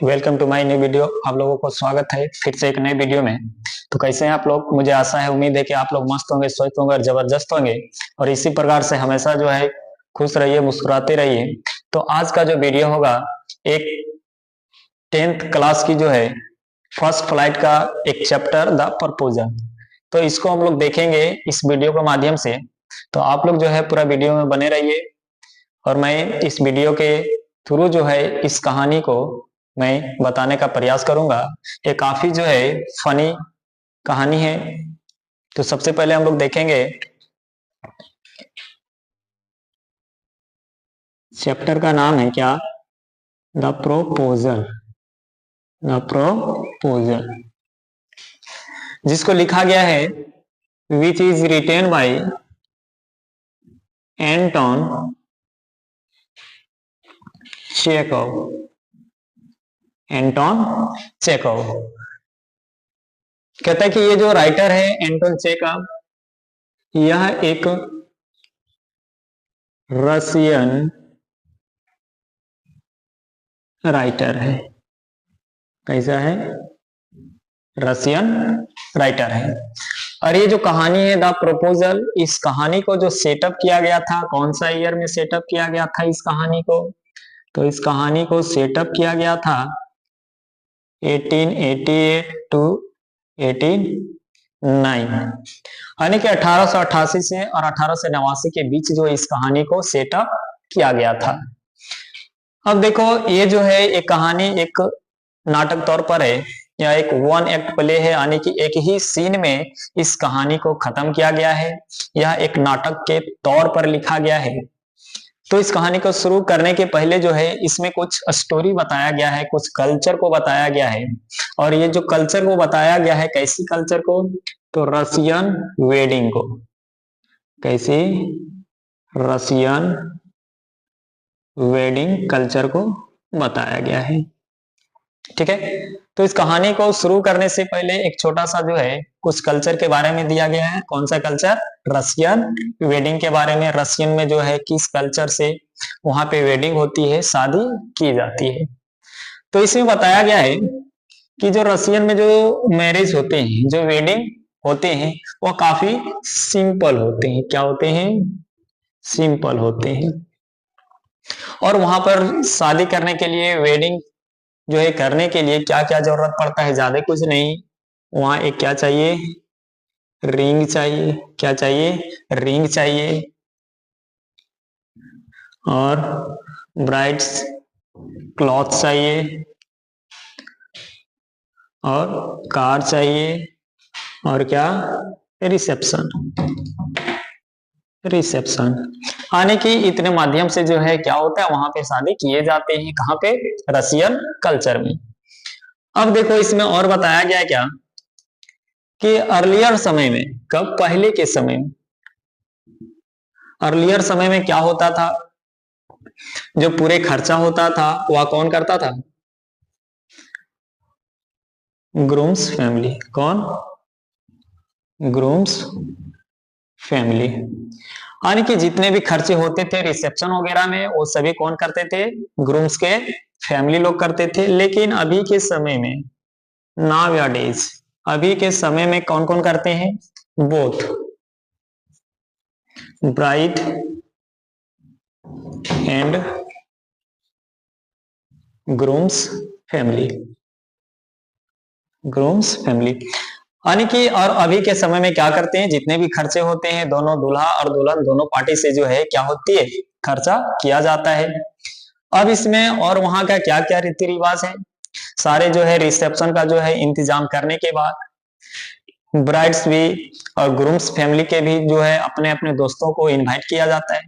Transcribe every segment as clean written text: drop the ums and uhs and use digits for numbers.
Welcome to my new video. आप लोगों को स्वागत है फिर से एक नए वीडियो में। तो कैसे हैं आप लोग? मुझे आशा है, उम्मीद है कि आप लोग मस्त होंगे, स्वस्थ होंगे और जबरदस्त होंगे। और इसी प्रकार से हमेशा जो है खुश रहिए, मुस्कुराते रहिए। तो आज का जो वीडियो होगा, एक 10th क्लास की जो है फर्स्ट फ्लाइट का एक चैप्टर द प्रपोजल। तो इसको हम लोग देखेंगे इस वीडियो के माध्यम से। तो आप लोग जो है पूरा वीडियो में बने रहिए और मैं इस वीडियो के थ्रू जो है इस कहानी को मैं बताने का प्रयास करूंगा। ये काफी जो है फनी कहानी है। तो सबसे पहले हम लोग देखेंगे चैप्टर का नाम है क्या, द प्रोपोजल। द प्रोपोजल जिसको लिखा गया है which is written by Anton Chekhov. Anton Chekhov कहता है कि ये जो राइटर है एंटोन चेखव, यह एक रशियन राइटर है। कैसा है? रशियन राइटर है। और ये जो कहानी है द प्रपोजल, इस कहानी को जो सेटअप किया गया था, कौन सा ईयर में सेटअप किया गया था इस कहानी को? तो इस कहानी को सेटअप किया गया था 1888 टू 1889, यानी कि 1888 से और 1889 के बीच जो इस कहानी को सेटअप किया गया था। अब देखो, ये जो है एक कहानी एक नाटक तौर पर है या एक वन एक्ट प्ले है, यानी कि एक ही सीन में इस कहानी को खत्म किया गया है। यह एक नाटक के तौर पर लिखा गया है। तो इस कहानी को शुरू करने के पहले जो है इसमें कुछ स्टोरी बताया गया है, कुछ कल्चर को बताया गया है। और ये जो कल्चर को बताया गया है, कैसी कल्चर को? तो रशियन वेडिंग को। कैसी? रशियन वेडिंग कल्चर को बताया गया है। ठीक है। तो इस कहानी को शुरू करने से पहले एक छोटा सा जो है कुछ कल्चर के बारे में दिया गया है। कौन सा कल्चर? रशियन वेडिंग के बारे में। रशियन में जो है किस कल्चर से वहां पे वेडिंग होती है, शादी की जाती है। तो इसमें बताया गया है कि जो रशियन में जो मैरिज होते हैं, जो वेडिंग होते हैं, वो काफी सिंपल होते हैं। क्या होते हैं? सिंपल होते हैं। और वहां पर शादी करने के लिए, वेडिंग जो है करने के लिए क्या क्या जरूरत पड़ता है? ज्यादा कुछ नहीं। वहां एक क्या चाहिए? रिंग चाहिए। क्या चाहिए? रिंग चाहिए। और ब्राइड्स क्लॉथ चाहिए, और कार चाहिए, और क्या? रिसेप्शन। रिसेप्शन आने की इतने माध्यम से जो है क्या होता है, वहां पे शादी किए जाते हैं। कहाँ पे? रशियन कल्चर में। अब देखो, इसमें और बताया गया क्या कि अर्लियर समय में, कब? पहले के समय में। अर्लियर समय में क्या होता था? जो पूरे खर्चा होता था वह कौन करता था? Groom's family. कौन? Groom's family. यानी कि जितने भी खर्चे होते थे रिसेप्शन वगैरह में, वो सभी कौन करते थे? ग्रूम्स के फैमिली लोग करते थे। लेकिन अभी के समय में, नाउ-ए-डेज, अभी के समय में कौन कौन करते हैं? Both bride and grooms family. Grooms family यानी कि, और अभी के समय में क्या करते हैं? जितने भी खर्चे होते हैं, दोनों दूल्हा और दुल्हन दोनों पार्टी से जो है क्या होती है? खर्चा किया जाता है। अब इसमें और वहां का क्या क्या रीति रिवाज है? सारे जो है रिसेप्शन का जो है इंतजाम करने के बाद ब्राइड्स भी और ग्रूम्स फैमिली के भी जो है अपने अपने दोस्तों को इनवाइट किया जाता है।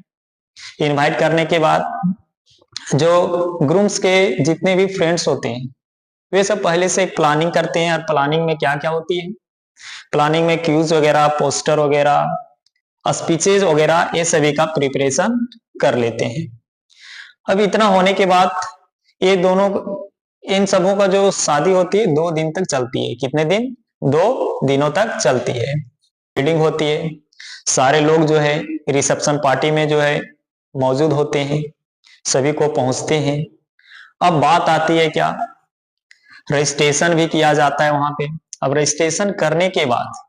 इनवाइट करने के बाद जो ग्रूम्स के जितने भी फ्रेंड्स होते हैं, वे सब पहले से प्लानिंग करते हैं। और प्लानिंग में क्या क्या होती है? प्लानिंग में क्यूज वगैरह, पोस्टर वगैरह, स्पीचेज वगैरह, ये सभी का प्रिपरेशन कर लेते हैं। अब इतना होने के बाद ये दोनों, इन सबों का जो शादी होती है 2 दिन तक चलती है। कितने दिन? 2 दिनों तक चलती है। वेडिंग होती है, सारे लोग जो है रिसेप्शन पार्टी में जो है मौजूद होते हैं, सभी को पहुंचते हैं। अब बात आती है क्या रजिस्ट्रेशन भी किया जाता है वहां पे। अब रजिस्ट्रेशन करने के बाद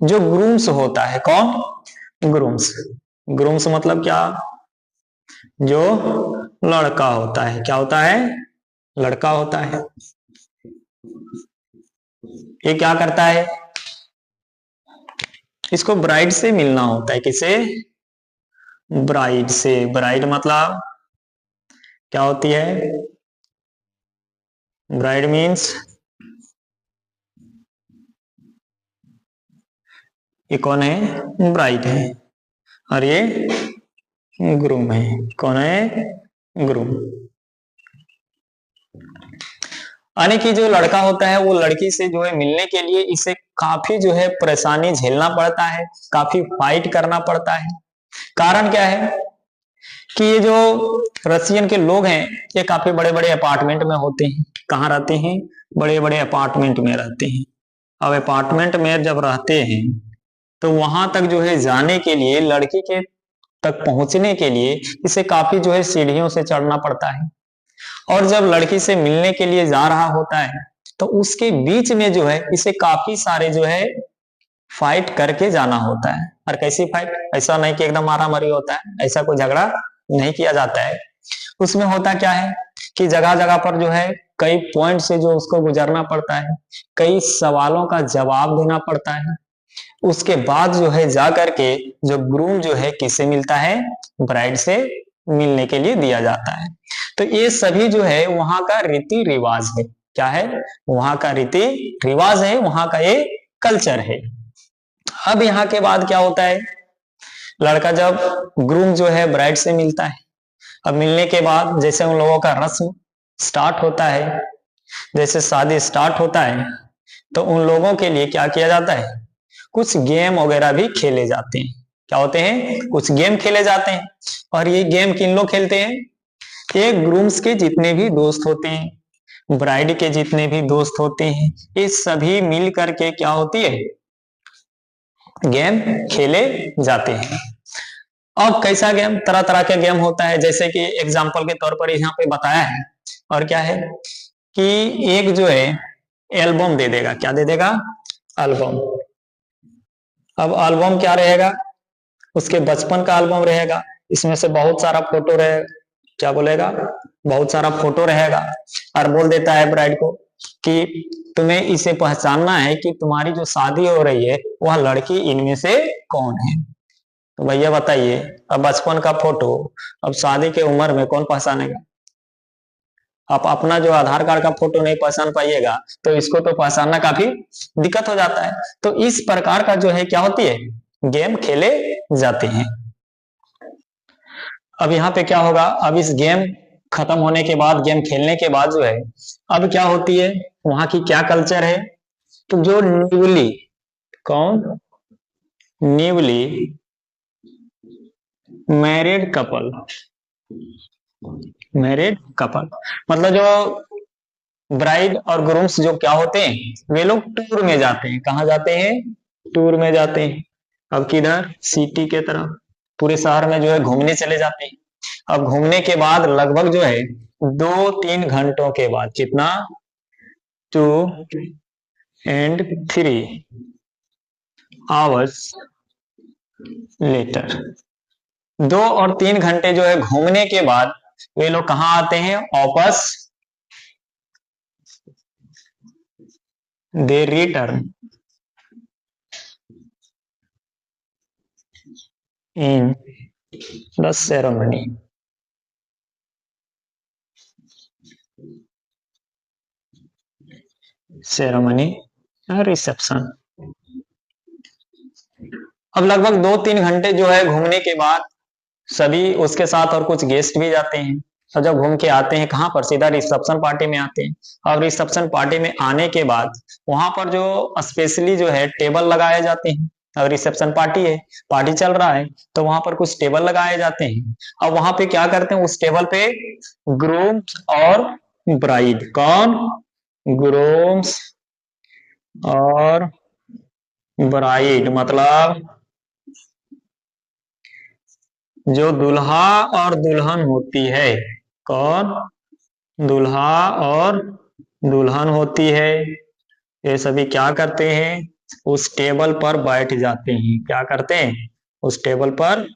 जो ग्रूम्स होता है, कौन? ग्रूम्स। ग्रूम्स मतलब क्या? जो लड़का होता है। क्या होता है? लड़का होता है। ये क्या करता है? इसको ब्राइड से मिलना होता है। किसे? ब्राइड से। ब्राइड मतलब क्या होती है? ब्राइड मीन्स ये कौन है? ब्राइड है। और ये ग्रूम है। कौन है? ग्रूम। यानी कि जो लड़का होता है वो लड़की से जो है मिलने के लिए इसे काफी जो है परेशानी झेलना पड़ता है, काफी फाइट करना पड़ता है। कारण क्या है कि ये जो रसियन के लोग हैं ये काफी बड़े बड़े अपार्टमेंट में होते हैं। कहाँ रहते हैं? बड़े बड़े अपार्टमेंट में रहते हैं। अब अपार्टमेंट में जब रहते हैं तो वहां तक जो है जाने के लिए, लड़की के तक पहुंचने के लिए इसे काफी जो है सीढ़ियों से चढ़ना पड़ता है। और जब लड़की से मिलने के लिए जा रहा होता है तो उसके बीच में जो है इसे काफी सारे जो है फाइट करके जाना होता है। और कैसी फाइट? ऐसा नहीं कि एकदम मारा मारी होता है, ऐसा कोई झगड़ा नहीं किया जाता है। उसमें होता क्या है कि जगह जगह पर जो है कई पॉइंट से जो उसको गुजरना पड़ता है, कई सवालों का जवाब देना पड़ता है। उसके बाद जो है जा करके जो ग्रूम जो है किससे मिलता है? ब्राइड से मिलने के लिए दिया जाता है। तो ये सभी जो है वहां का रीति रिवाज है। क्या है? वहां का रीति रिवाज है, वहां का ये कल्चर है। अब यहाँ के बाद क्या होता है? लड़का जब ग्रूम जो है ब्राइड से मिलता है, अब मिलने के बाद जैसे उन लोगों का रस्म स्टार्ट होता है, जैसे शादी स्टार्ट होता है तो उन लोगों के लिए क्या किया जाता है? कुछ गेम वगैरह भी खेले जाते हैं। क्या होते हैं? कुछ गेम खेले जाते हैं। और ये गेम किन लोग खेलते हैं? ये ग्रूम्स के जितने भी दोस्त होते हैं, ब्राइड के जितने भी दोस्त होते हैं, ये सभी मिल करके क्या होती है? गेम खेले जाते हैं। अब कैसा गेम? तरह तरह के गेम होता है, जैसे कि एग्जाम्पल के तौर पर यहाँ पे बताया है। और क्या है कि एक जो है एल्बम दे देगा। क्या दे देगा? एल्बम। अब एल्बम क्या रहेगा? उसके बचपन का एल्बम रहेगा। इसमें से बहुत सारा फोटो रहेगा। क्या बोलेगा? बहुत सारा फोटो रहेगा। और बोल देता है ब्राइड को कि तुम्हें इसे पहचानना है कि तुम्हारी जो शादी हो रही है वह लड़की इनमें से कौन है। तो भैया बताइए, अब बचपन का फोटो अब शादी के उम्र में कौन पहचानेगा? आप अपना जो आधार कार्ड का फोटो नहीं पहचान पाइएगा तो इसको तो पहचानना काफी दिक्कत हो जाता है। तो इस प्रकार का जो है क्या होती है? गेम खेले जाते हैं। अब यहाँ पे क्या होगा? अब इस गेम खत्म होने के बाद, गेम खेलने के बाद जो है अब क्या होती है, वहां की क्या कल्चर है? तो जो न्यूली, कौन? Newly married couple, married couple मतलब जो ब्राइड और ग्रूम्स जो क्या होते हैं, वे लोग टूर में जाते हैं। कहाँ जाते हैं? टूर में जाते हैं। अब किधर? सिटी के तरफ। पूरे शहर में जो है घूमने चले जाते हैं। अब घूमने के बाद लगभग जो है 2-3 घंटों के बाद, कितना? 2 and 3 hours लेटर, 2 और 3 घंटे जो है घूमने के बाद वे लोग कहाँ आते हैं? वापस। They return in the ceremony. Ceremony reception. अब लगभग 2-3 घंटे जो है घूमने के बाद सभी उसके साथ और कुछ गेस्ट भी जाते हैं। और जब घूम के आते हैं कहाँ पर? सीधा रिसेप्शन पार्टी में आते हैं। और रिसेप्शन पार्टी में आने के बाद वहां पर जो स्पेशली जो है टेबल लगाए जाते हैं। और रिसेप्शन पार्टी है, पार्टी चल रहा है, तो वहां पर कुछ टेबल लगाए जाते हैं। अब वहां पे क्या करते हैं? उस टेबल पे ग्रूम्स और ब्राइड, कौन? ग्रूम्स और ब्राइड मतलब जो दूल्हा और दुल्हन होती है। कौन? दूल्हा और दुल्हन होती है, ये सभी क्या करते हैं, उस टेबल पर बैठ जाते हैं। क्या करते हैं, उस टेबल पर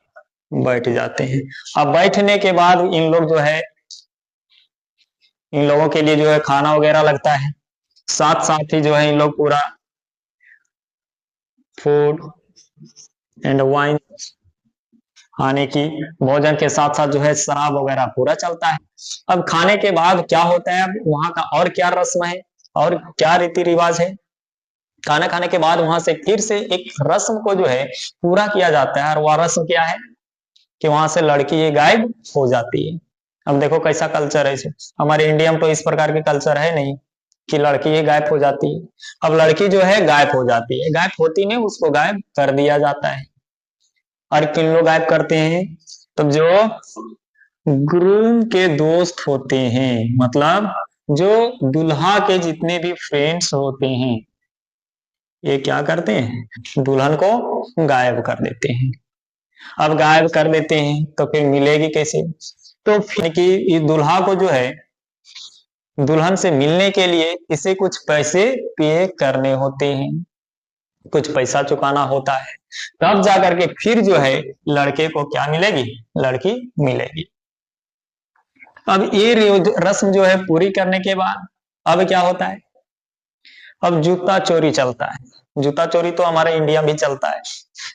बैठ जाते हैं। अब बैठने के बाद इन लोग जो है, इन लोगों के लिए जो है खाना वगैरह लगता है, साथ साथ ही जो है इन लोग पूरा फूड एंड वाइन, खाने की भोजन के साथ साथ जो है शराब वगैरह पूरा चलता है। अब खाने के बाद क्या होता है, अब वहां का और क्या रस्म है और क्या रीति रिवाज है। खाना खाने के बाद वहां से फिर से एक रस्म को जो है पूरा किया जाता है, और वह रस्म क्या है कि वहां से लड़की ये गायब हो जाती है। अब देखो कैसा कल्चर है इसे, हमारे इंडिया में तो इस प्रकार के कल्चर है नहीं कि लड़की ये गायब हो जाती है। अब लड़की जो है गायब हो जाती है, गायब होती नहीं, उसको गायब कर दिया जाता है। और किन लोग गायब करते हैं, तो जो ग्रूम के दोस्त होते हैं, मतलब जो दुल्हा के जितने भी फ्रेंड्स होते हैं, ये क्या करते हैं, दुल्हन को गायब कर देते हैं। अब गायब कर देते हैं तो फिर मिलेगी कैसे, तो फिर कि इस दुल्हा को जो है दुल्हन से मिलने के लिए इसे कुछ पैसे पे करने होते हैं, कुछ पैसा चुकाना होता है, तब जाकर के फिर जो है लड़के को क्या मिलेगी, लड़की मिलेगी। अब ये रस्म जो है पूरी करने के बाद अब क्या होता है, अब जूता चोरी चलता है। जूता चोरी तो हमारे इंडिया में भी चलता है,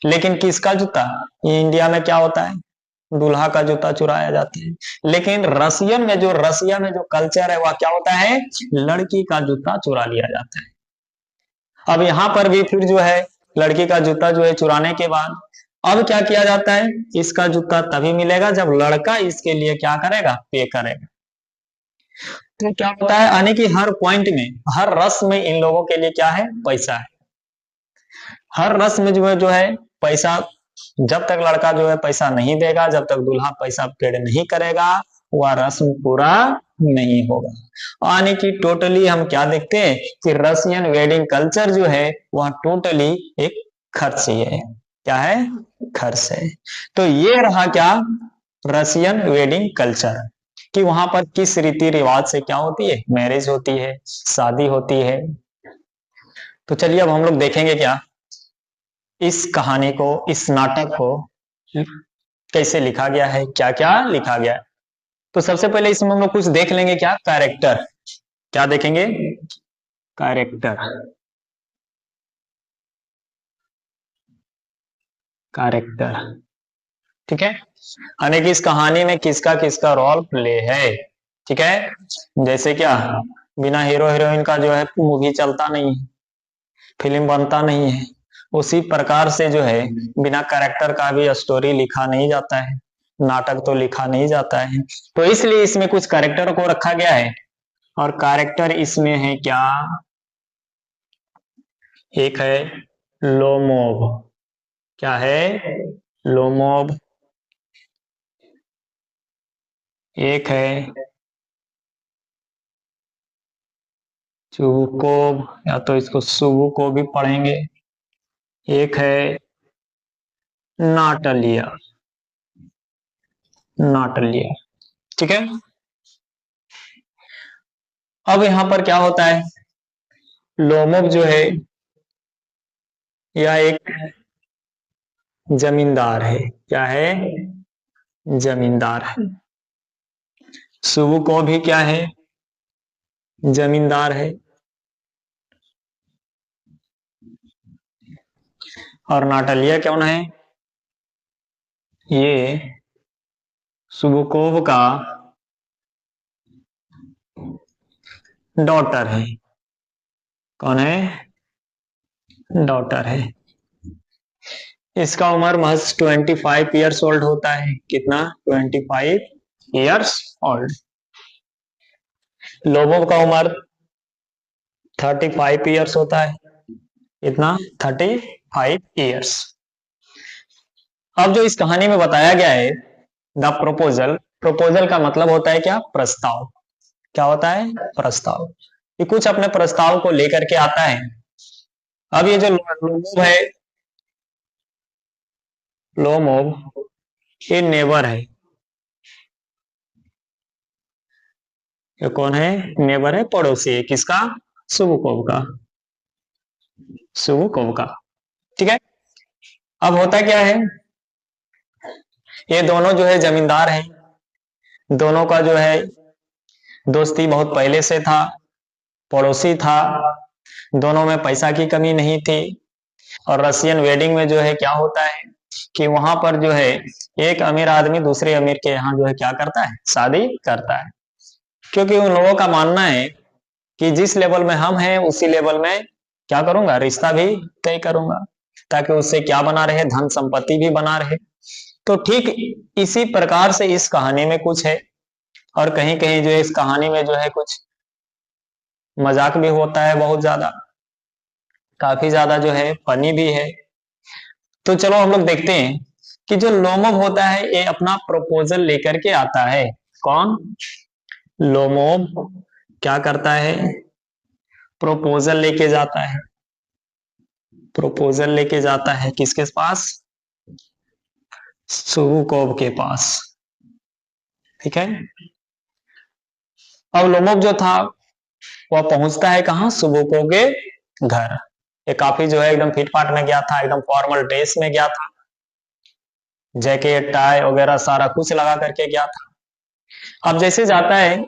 लेकिन किसका जूता, ये इंडिया में क्या होता है, दूल्हा का जूता चुराया जाता है। लेकिन रसिया में जो कल्चर है वह क्या होता है, लड़की का जूता चुरा लिया जाता है। अब यहाँ पर भी फिर जो है लड़की का जूता जो है चुराने के बाद अब क्या किया जाता है, इसका जूता तभी मिलेगा जब लड़का इसके लिए क्या करेगा, पे करेगा। तो क्या होता है, आने की हर पॉइंट में, हर रस्म में इन लोगों के लिए क्या है, पैसा है। हर रस्म में जो है पैसा, जब तक लड़का जो है पैसा नहीं देगा, जब तक दूल्हा पैसा पेड नहीं करेगा, वह रस्म पूरा नहीं होगा। यानी कि टोटली हम क्या देखते हैं कि रशियन वेडिंग कल्चर जो है वह टोटली एक खर्च ही है। क्या है, खर्च है। तो ये रहा क्या, रशियन वेडिंग कल्चर, कि वहां पर किस रीति रिवाज से क्या होती है, मैरिज होती है, शादी होती है। तो चलिए अब हम लोग देखेंगे क्या, इस कहानी को, इस नाटक को कैसे लिखा गया है, क्या क्या लिखा गया है। तो सबसे पहले इसमें हम लोग कुछ देख लेंगे, क्या कैरेक्टर, क्या देखेंगे, कैरेक्टर, कैरेक्टर, ठीक है। यानी कि इस कहानी में किसका किसका रोल प्ले है, ठीक है। जैसे क्या, बिना हीरो हीरोइन का जो है मूवी चलता नहीं है, फिल्म बनता नहीं है। उसी प्रकार से जो है बिना कैरेक्टर का भी स्टोरी लिखा नहीं जाता है, नाटक तो लिखा नहीं जाता है। तो इसलिए इसमें कुछ कैरेक्टर को रखा गया है, और कैरेक्टर इसमें है क्या, एक है लोमोव, क्या है, लोमोव। एक है चुबुकोव, या तो इसको सुबुको भी पढ़ेंगे। एक है नाटलिया, नाटलिया, ठीक है। अब यहां पर क्या होता है, लोमोव जो है यह एक जमींदार है, क्या है, जमींदार है। सुबुको भी क्या है, जमींदार है। और नाटलिया कौन है, ये सुबुकोव का डॉटर है। कौन है, डॉटर है। इसका उम्र महज 25 ईयर्स ओल्ड होता है, कितना, 25 ईयर्स ओल्ड। लोबोव का उम्र 35 ईयर्स होता है, इतना, 35 ईयर्स। अब जो इस कहानी में बताया गया है, द प्रोपोजल, प्रोपोजल का मतलब होता है क्या, प्रस्ताव। क्या होता है, प्रस्ताव। ये कुछ अपने प्रस्ताव को लेकर के आता है। अब ये जो लोमोव है, लोमोव, ये नेबर है, ये कौन है? नेबर है, पड़ोसी है। किसका? सुबुकोव का। सुबुकोव का। ठीक है। अब होता क्या है, ये दोनों जो है जमींदार हैं, दोनों का जो है दोस्ती बहुत पहले से था, पड़ोसी था, दोनों में पैसा की कमी नहीं थी। और रशियन वेडिंग में जो है क्या होता है कि वहां पर जो है एक अमीर आदमी दूसरे अमीर के यहाँ जो है क्या करता है? शादी करता है। क्योंकि उन लोगों का मानना है कि जिस लेवल में हम हैं उसी लेवल में क्या करूंगा? रिश्ता भी तय करूंगा, ताकि उससे क्या बना रहे? धन संपत्ति भी बना रहे। तो ठीक इसी प्रकार से इस कहानी में कुछ है, और कहीं कहीं जो है इस कहानी में जो है कुछ मजाक भी होता है, बहुत ज्यादा, काफी ज्यादा जो है फनी भी है। तो चलो हम लोग देखते हैं कि जो लोमोव होता है ये अपना प्रपोजल लेकर के आता है। कौन? लोमोव क्या करता है? प्रपोजल लेके जाता है। प्रपोजल लेके जाता है किसके पास? सुबुकोव के पास। ठीक है। अब लोमोव जो था वह पहुंचता है कहाँ? सुबुकोव के घर। ये काफी जो है एकदम फिटफाट में गया था, एकदम फॉर्मल ड्रेस में गया था, जैकेट टाई वगैरह सारा कुछ लगा करके गया था। अब जैसे जाता है,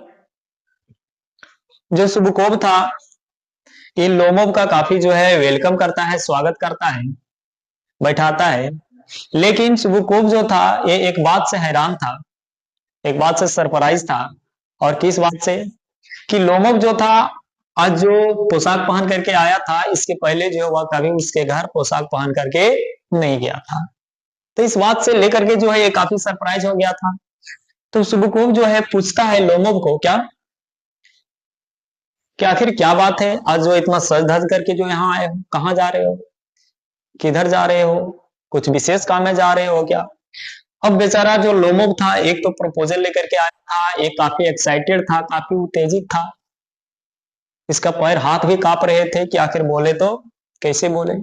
जो सुबुकोव था ये लोमोव का काफी जो है वेलकम करता है, स्वागत करता है, बैठाता है। लेकिन सुबुकोव जो था ये एक बात से हैरान था, एक बात से सरप्राइज था। और किस बात से? कि लोमोव जो था आज जो पोशाक पहन करके आया था, इसके पहले जो वह कभी उसके घर पोशाक पहन करके नहीं गया था। तो इस बात से लेकर के जो है ये काफी सरप्राइज हो गया था। तो सुबुकोव जो है पूछता है लोमोव को, क्या कि आखिर क्या बात है, आज जो इतना सज धज करके जो यहाँ आए हो, कहाँ जा रहे हो, किधर जा रहे हो, कुछ विशेष काम में जा रहे हो क्या? अब बेचारा जो लोमोव था एक तो प्रपोजल लेकर के आया था, एक काफी एक्साइटेड था, काफी उत्तेजित था, इसका पैर हाथ भी कांप रहे थे कि आखिर बोले तो कैसे बोले।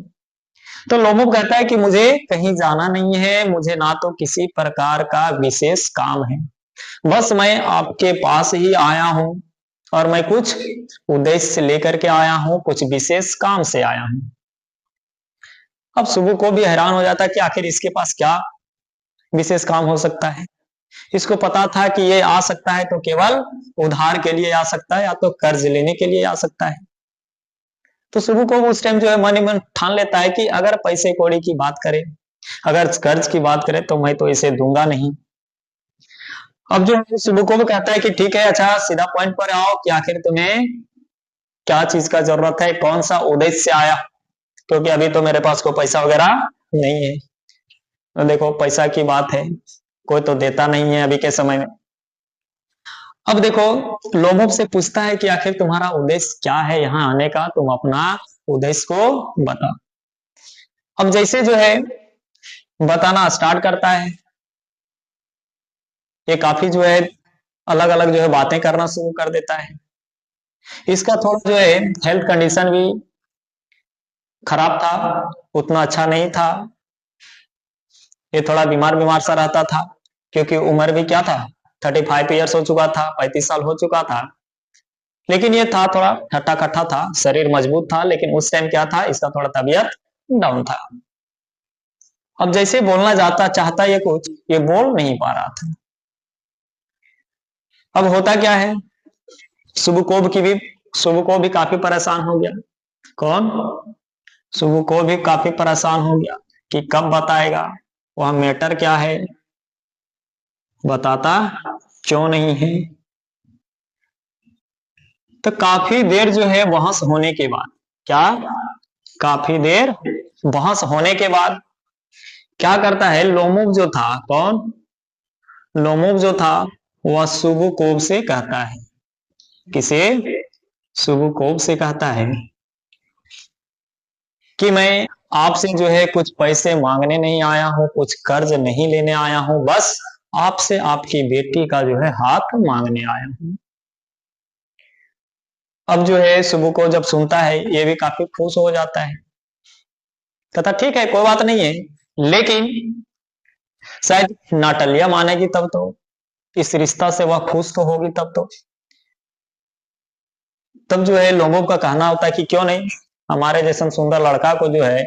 तो लोमोव कहता है कि मुझे कहीं जाना नहीं है, मुझे ना तो किसी प्रकार का विशेष काम है, बस मैं आपके पास ही आया हूं और मैं कुछ उद्देश्य लेकर के आया हूं, कुछ विशेष काम से आया हूं। अब सुबह को भी हैरान हो जाता है कि आखिर इसके पास क्या विशेष काम हो सकता है। इसको पता था कि ये आ सकता है तो केवल उधार के लिए आ सकता है, या तो कर्ज लेने के लिए आ सकता है। तो सुबह को उस टाइम जो है मन ही मन ठान लेता है कि अगर पैसे कौड़ी की बात करें, अगर कर्ज की बात करें तो मैं तो इसे दूंगा नहीं। अब जो है सुबह को कहता है कि ठीक है, अच्छा सीधा पॉइंट पर आओ कि आखिर तुम्हें क्या चीज का जरूरत है, कौन सा उद्देश्य से आया, क्योंकि अभी तो मेरे पास कोई पैसा वगैरह नहीं है। तो देखो पैसा की बात है, कोई तो देता नहीं है अभी के समय में। अब देखो लोमोव से पूछता है कि आखिर तुम्हारा उद्देश्य क्या है यहाँ आने का, तुम अपना उद्देश्य को बता। अब जैसे जो है बताना स्टार्ट करता है, ये काफी जो है अलग अलग जो है बातें करना शुरू कर देता है। इसका थोड़ा जो है हेल्थ कंडीशन भी खराब था, उतना अच्छा नहीं था, ये थोड़ा बीमार बीमार सा रहता था, क्योंकि उम्र भी क्या था, 35 ईयर्स हो चुका था, 35 साल हो चुका था। लेकिन ये था थोड़ा हट्टा कट्टा था, शरीर मजबूत था, लेकिन उस टाइम क्या था, इसका थोड़ा तबीयत डाउन था। अब जैसे बोलना जाता चाहता ये कुछ, ये बोल नहीं पा रहा था। अब होता क्या है, सुबह को भी काफी परेशान हो गया। कौन? सुबह को भी काफी परेशान हो गया कि कब बताएगा, वह मैटर क्या है, बताता क्यों नहीं है। तो काफी देर जो है बहस होने के बाद, क्या काफी देर बहस होने के बाद क्या करता है लोमोव जो था, कौन? लोमोव जो था वह सुबुकोव से कहता है, किसे? सुबुकोव से कहता है कि मैं आपसे जो है कुछ पैसे मांगने नहीं आया हूं, कुछ कर्ज नहीं लेने आया हूं, बस आपसे आपकी बेटी का जो है हाथ मांगने आया हूं। अब जो है सुबह को जब सुनता है ये भी काफी खुश हो जाता है, कहता ठीक है कोई बात नहीं है, लेकिन शायद नाटलिया मानेगी तब तो, इस रिश्ता से वह खुश तो होगी तब तो। तब जो है लोगों का कहना होता है कि क्यों नहीं, हमारे जैसा सुंदर लड़का को जो है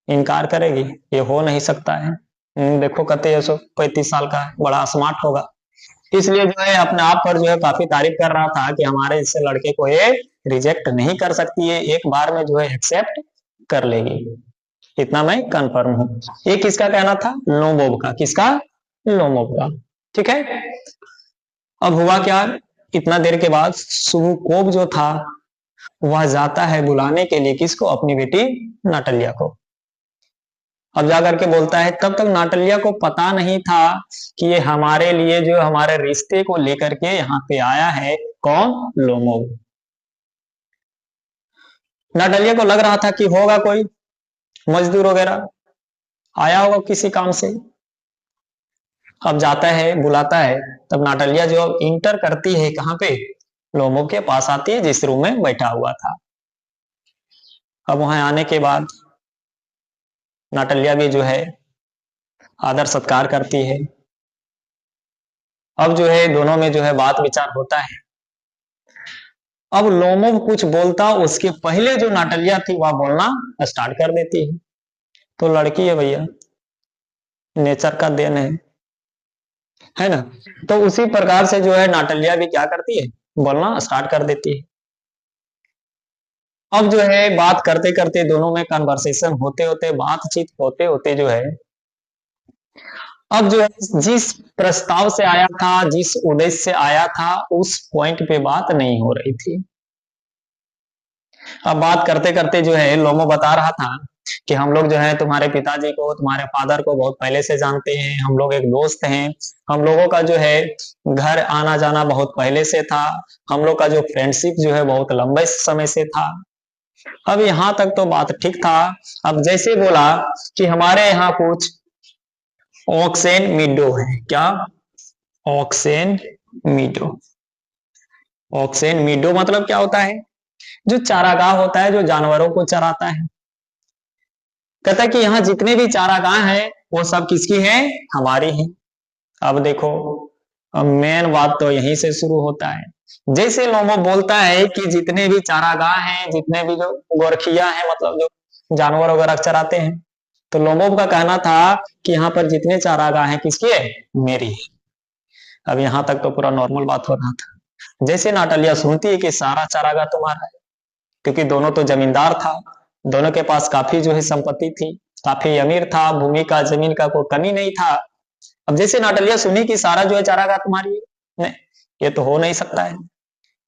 इनकार करेगी, ये हो नहीं सकता है। देखो कहते हैं 135 साल का है, बड़ा स्मार्ट होगा। इसलिए जो है अपने आप पर जो है काफी तारीफ कर रहा था कि हमारे जैसे लड़के को ये रिजेक्ट नहीं कर सकती है, एक बार में जो है एक्सेप्ट कर लेगी, इतना मैं कंफर्म हूं। ये किसका कहना था? लोमोब का। किसका? लोमोब का। ठीक है। अब हुआ क्या, इतना देर के बाद सुबुकोव जो था वह जाता है बुलाने के लिए, किसको? अपनी बेटी नाटलिया को। अब जाकर के बोलता है, तब तक नाटलिया को पता नहीं था कि ये हमारे लिए जो हमारे रिश्ते को लेकर के यहाँ पे आया है। कौन? लोमोव। नाटलिया को लग रहा था कि होगा कोई मजदूर वगैरह आया होगा किसी काम से। अब जाता है बुलाता है, तब नाटलिया जो इंटर करती है कहाँ पे? लोमोव के पास आती है जिस रूम में बैठा हुआ था। अब वहां आने के बाद नाटलिया भी जो है आदर सत्कार करती है। अब जो है दोनों में जो है बात विचार होता है। अब लोमोव कुछ बोलता उसके पहले जो नाटलिया थी वह बोलना स्टार्ट कर देती है। तो लड़की है भैया, नेचर का देन है ना। तो उसी प्रकार से जो है नाटलिया भी क्या करती है? बोलना स्टार्ट कर देती है। अब जो है बात करते करते दोनों में कन्वर्सेशन होते होते, बातचीत होते होते जो है, अब जो है जिस प्रस्ताव से आया था, जिस उद्देश्य से आया था, उस पॉइंट पे बात नहीं हो रही थी। अब बात करते करते जो है लोमो बता रहा था कि हम लोग जो है तुम्हारे पिताजी को, तुम्हारे फादर को बहुत पहले से जानते हैं, हम लोग एक दोस्त हैं, हम लोगों का जो है घर आना जाना बहुत पहले से था, हम लोग का जो फ्रेंडशिप जो है बहुत लंबे समय से था। अब यहाँ तक तो बात ठीक था। अब जैसे बोला कि हमारे यहाँ कुछ ऑक्सेन मीडो है। क्या? ऑक्सेन मीडो। ऑक्सेन मीडो मतलब क्या होता है? जो चारागाह होता है, जो जानवरों को चराता है। कहता है कि यहाँ जितने भी चारागाह हैं वो सब किसकी है? हमारी है। अब देखो, अब मेन बात तो यहीं से शुरू होता है। जैसे लोमो बोलता है कि जितने भी चारागाह हैं, जितने भी जो गोरखिया हैं, मतलब जो जानवर वगैरह चराते हैं, तो लोमो का कहना था कि यहाँ पर जितने चारागाह हैं किसकी है? मेरी है। अब यहाँ तक तो पूरा नॉर्मल बात हो रहा था। जैसे नाटलिया सुनती है कि सारा चारागाह तुम्हारा है, क्योंकि दोनों तो जमींदार था, दोनों के पास काफी जो है संपत्ति थी, काफी अमीर था, भूमि का जमीन का कोई कमी नहीं था। अब जैसे नाटलिया सुनी कि सारा जो है चारागाह तुम्हारी है, नहीं, ये तो हो नहीं सकता है,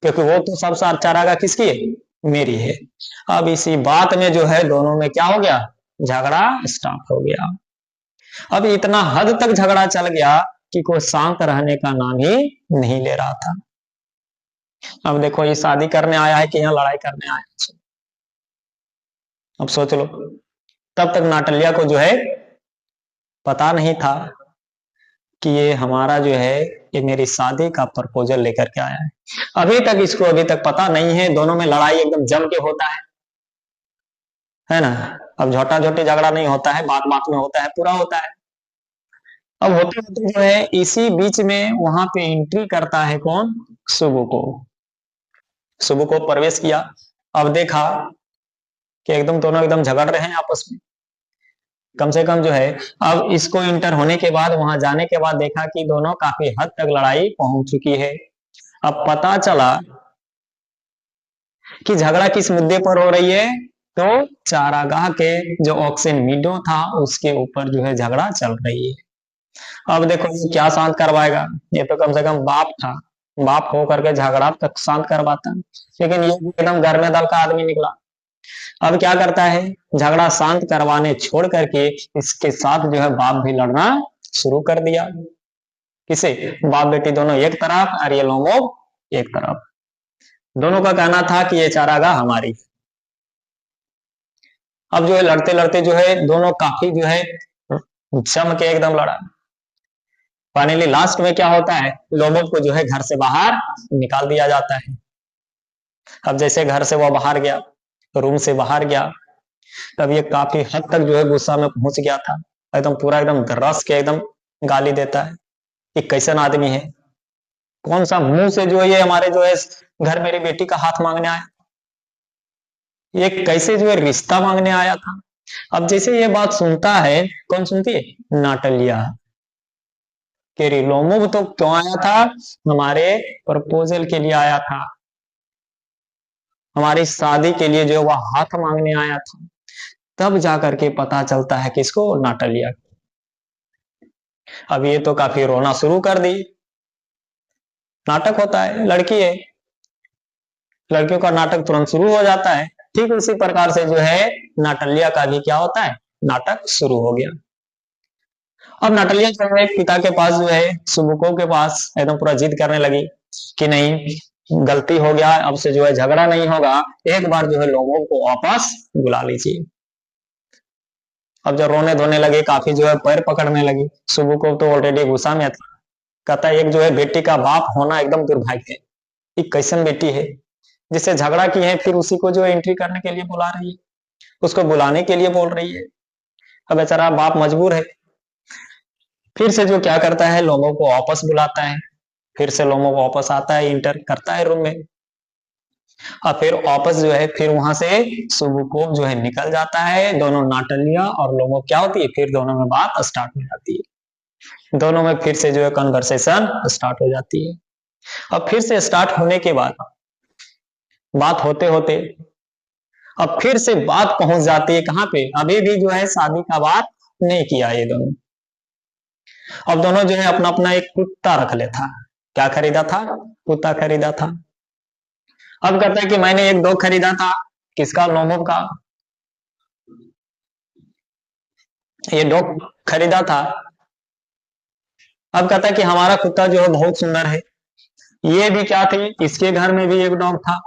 क्योंकि वो तो सब चारागाह किसकी है? मेरी है। अब इसी बात में जो है दोनों में क्या हो गया? झगड़ा स्टार्ट हो गया। अब इतना हद तक झगड़ा चल गया कि कोई शांत रहने का नाम ही नहीं ले रहा था। अब देखो, ये शादी करने आया है कि यहाँ लड़ाई करने आया है? अब सोच लो। तब तक नाटलिया को जो है पता नहीं था कि ये हमारा जो है, ये मेरी शादी का प्रपोजल लेकर के आया है। अभी तक इसको अभी तक पता नहीं है। दोनों में लड़ाई एकदम जम के होता है ना। अब झोटा झोटी झगड़ा नहीं होता है, बात बात में होता है, पूरा होता है। अब होते होते जो है इसी बीच में वहां पे एंट्री करता है कौन? सुबुको। सुबुको प्रवेश किया। अब देखा कि एकदम दोनों एकदम झगड़ रहे हैं आपस में। कम से कम जो है अब इसको इंटर होने के बाद, वहां जाने के बाद देखा कि दोनों काफी हद तक लड़ाई पहुंच चुकी है। अब पता चला कि झगड़ा किस मुद्दे पर हो रही है, तो चारागाह के जो ऑक्सिन मीडो था उसके ऊपर जो है झगड़ा चल रही है। अब देखो ये क्या शांत करवाएगा? ये तो कम से कम बाप था, बाप हो करके झगड़ा तक शांत करवाता, लेकिन ये एकदम घर में दल का आदमी निकला। अब क्या करता है? झगड़ा शांत करवाने छोड़ करके इसके साथ जो है बाप भी लड़ना शुरू कर दिया। किसे? बाप बेटी दोनों एक तरफ और ये लोमो एक तरफ। दोनों का कहना था कि ये चारागाह हमारी। अब जो है लड़ते लड़ते जो है दोनों काफी जो है जम के एकदम लड़ा। फाइनली लास्ट में क्या होता है? लोमो को जो है घर से बाहर निकाल दिया जाता है। अब जैसे घर से वो बाहर गया, रूम से बाहर गया, तब ये काफी हद तक जो है गुस्सा में पहुंच गया था। एकदम पूरा एकदम रस के एकदम गाली देता है कि कैसन आदमी है, कौन सा मुंह से जो है ये हमारे जो है घर मेरी बेटी का हाथ मांगने आया, ये कैसे जो है रिश्ता मांगने आया था। अब जैसे ये बात सुनता है, कौन सुनती है? नाटलिया। कि रिलोमोव तो क्यों आया था? हमारे प्रपोजल के लिए आया था, हमारी शादी के लिए जो वह हाथ मांगने आया था। तब जाकर के पता चलता है किसको? नाटलिया। अब ये तो काफी रोना शुरू कर दी। नाटक होता है, लड़की है, लड़कियों का नाटक तुरंत शुरू हो जाता है। ठीक उसी प्रकार से जो है नाटलिया का भी क्या होता है? नाटक शुरू हो गया। अब नाटलिया जो है पिता के पास जो है, सुबुको के पास एकदम पूरा जिद करने लगी कि नहीं, गलती हो गया, अब से जो है झगड़ा नहीं होगा, एक बार जो है लोगों को वापस बुला लीजिए। अब जब रोने धोने लगे, काफी जो है पैर पकड़ने लगी, सुबुको तो ऑलरेडी गुस्सा में था। कहता है एक जो है बेटी का बाप होना एकदम दुर्भाग्य है, एक कैसन बेटी है जिससे झगड़ा की है, फिर उसी को जो है एंट्री करने के लिए बुला रही है, उसको बुलाने के लिए बोल रही है। अब बेचारा बाप मजबूर है, फिर से जो क्या करता है, लोगों को वापस बुलाता है। फिर से लोगों को वापस आता है, इंटर करता है रूम में। और फिर वापस जो है फिर वहां से सुबुको जो है निकल जाता है। दोनों नाटलिया और लोगों क्या होती है, फिर दोनों में बात स्टार्ट हो जाती है, दोनों में फिर से जो है कन्वर्सेशन स्टार्ट हो जाती है। अब फिर से स्टार्ट होने के बाद बात होते होते अब फिर से बात पहुंच जाती है कहां पे? अभी भी जो है शादी का बात नहीं किया ये दोनों। अब दोनों जो है अपना अपना एक कुत्ता रख लेता। क्या खरीदा था? कुत्ता खरीदा था। अब कहता है कि मैंने एक डॉग खरीदा था। किसका? लोमो का। ये डॉग खरीदा था। अब कहता है कि हमारा कुत्ता जो है बहुत सुंदर है। ये भी क्या थी, इसके घर में भी एक डॉग था।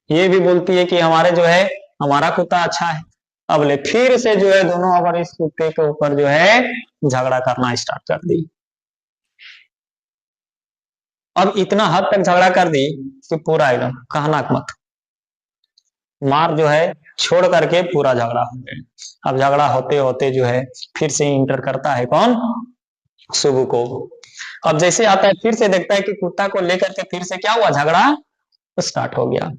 ये भी बोलती है कि हमारे जो है हमारा कुत्ता अच्छा है। अब ले फिर से जो है दोनों अगर इस कुत्ते के ऊपर जो है झगड़ा करना स्टार्ट कर दी। अब इतना हद तक झगड़ा कर दी कि पूरा एकदम कहना मत, मार जो है छोड़ करके पूरा झगड़ा हो गया। अब झगड़ा होते होते जो है फिर से इंटर करता है कौन? सुबु को। अब जैसे आता है फिर से देखता है कि कुत्ता को लेकर के फिर से क्या हुआ, झगड़ा स्टार्ट हो गया।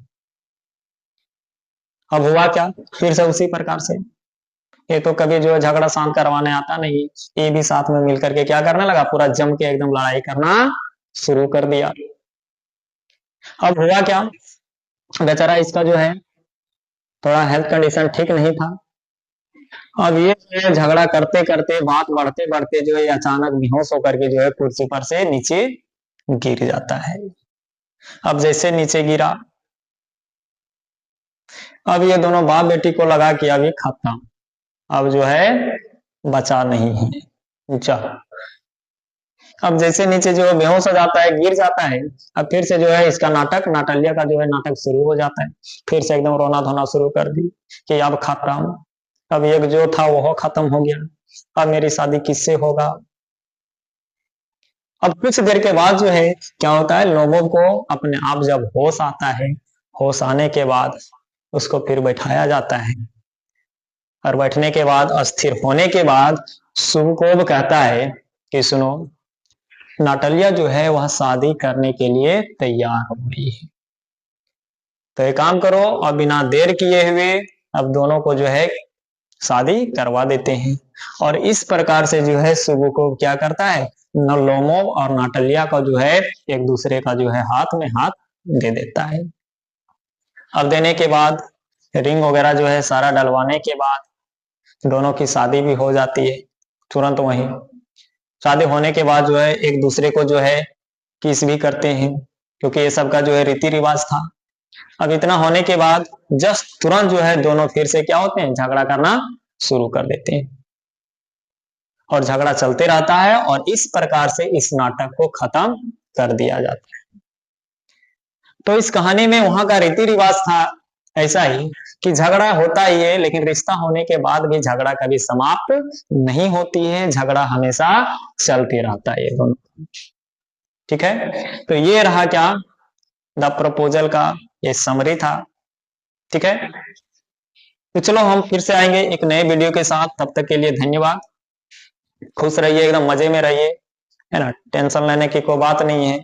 अब हुआ क्या? फिर से उसी प्रकार से, ये तो कभी जो है झगड़ा शांत करवाने आता नहीं, ये भी साथ में मिलकर के क्या करने लगा, पूरा जम के एकदम लड़ाई करना शुरू कर दिया। अब हुआ क्या, बेचारा इसका जो है थोड़ा हेल्थ कंडीशन ठीक नहीं था। अब ये जो है झगड़ा करते करते बात बढ़ते बढ़ते जो है अचानक बेहोश होकर के जो है कुर्सी पर से नीचे गिर जाता है। अब जैसे नीचे गिरा, अब ये दोनों बाप बेटी को लगा कि अब ये खत्म, अब जो है बचा नहीं है। चलो, अब जैसे नीचे जो है बेहोश हो जाता है, गिर जाता है। अब फिर से जो है इसका नाटक, नाटलिया का जो है नाटक शुरू हो जाता है। फिर से एकदम रोना धोना शुरू कर दी कि अब खत्म, अब एक जो था वो खत्म हो गया, अब मेरी शादी किससे होगा। अब कुछ देर के बाद जो है क्या होता है, लोगों को अपने आप जब होश आता है, होश आने के बाद उसको फिर बैठाया जाता है। और बैठने के बाद अस्थिर होने के बाद सुबकोब कहता है कि सुनो, नाटलिया जो है वह शादी करने के लिए तैयार हो गई है, तो एक काम करो, अब बिना देर किए हुए अब दोनों को जो है शादी करवा देते हैं। और इस प्रकार से जो है सुबकोब क्या करता है, लोमोव और नाटलिया का जो है एक दूसरे का जो है हाथ में हाथ दे देता है। अब देने के बाद रिंग वगैरह जो है सारा डलवाने के बाद दोनों की शादी भी हो जाती है तुरंत वहीं। शादी होने के बाद जो है एक दूसरे को जो है किस भी करते हैं, क्योंकि ये सब का जो है रीति रिवाज था। अब इतना होने के बाद जस्ट तुरंत जो है दोनों फिर से क्या होते हैं, झगड़ा करना शुरू कर देते हैं और झगड़ा चलते रहता है। और इस प्रकार से इस नाटक को खत्म कर दिया जाता है। तो इस कहानी में वहां का रीति रिवाज था ऐसा ही कि झगड़ा होता ही है, लेकिन रिश्ता होने के बाद भी झगड़ा कभी समाप्त नहीं होती है, झगड़ा हमेशा चलते रहता है ये दोनों। ठीक है, तो ये रहा क्या, द प्रपोजल का ये समरी था। ठीक है, तो चलो हम फिर से आएंगे एक नए वीडियो के साथ, तब तक के लिए धन्यवाद। खुश रहिए, एकदम मजे में रहिए, है ना, टेंशन लेने की कोई बात नहीं है।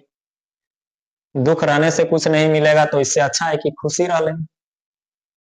दुख रहने से कुछ नहीं मिलेगा, तो इससे अच्छा है कि खुशी रह लें।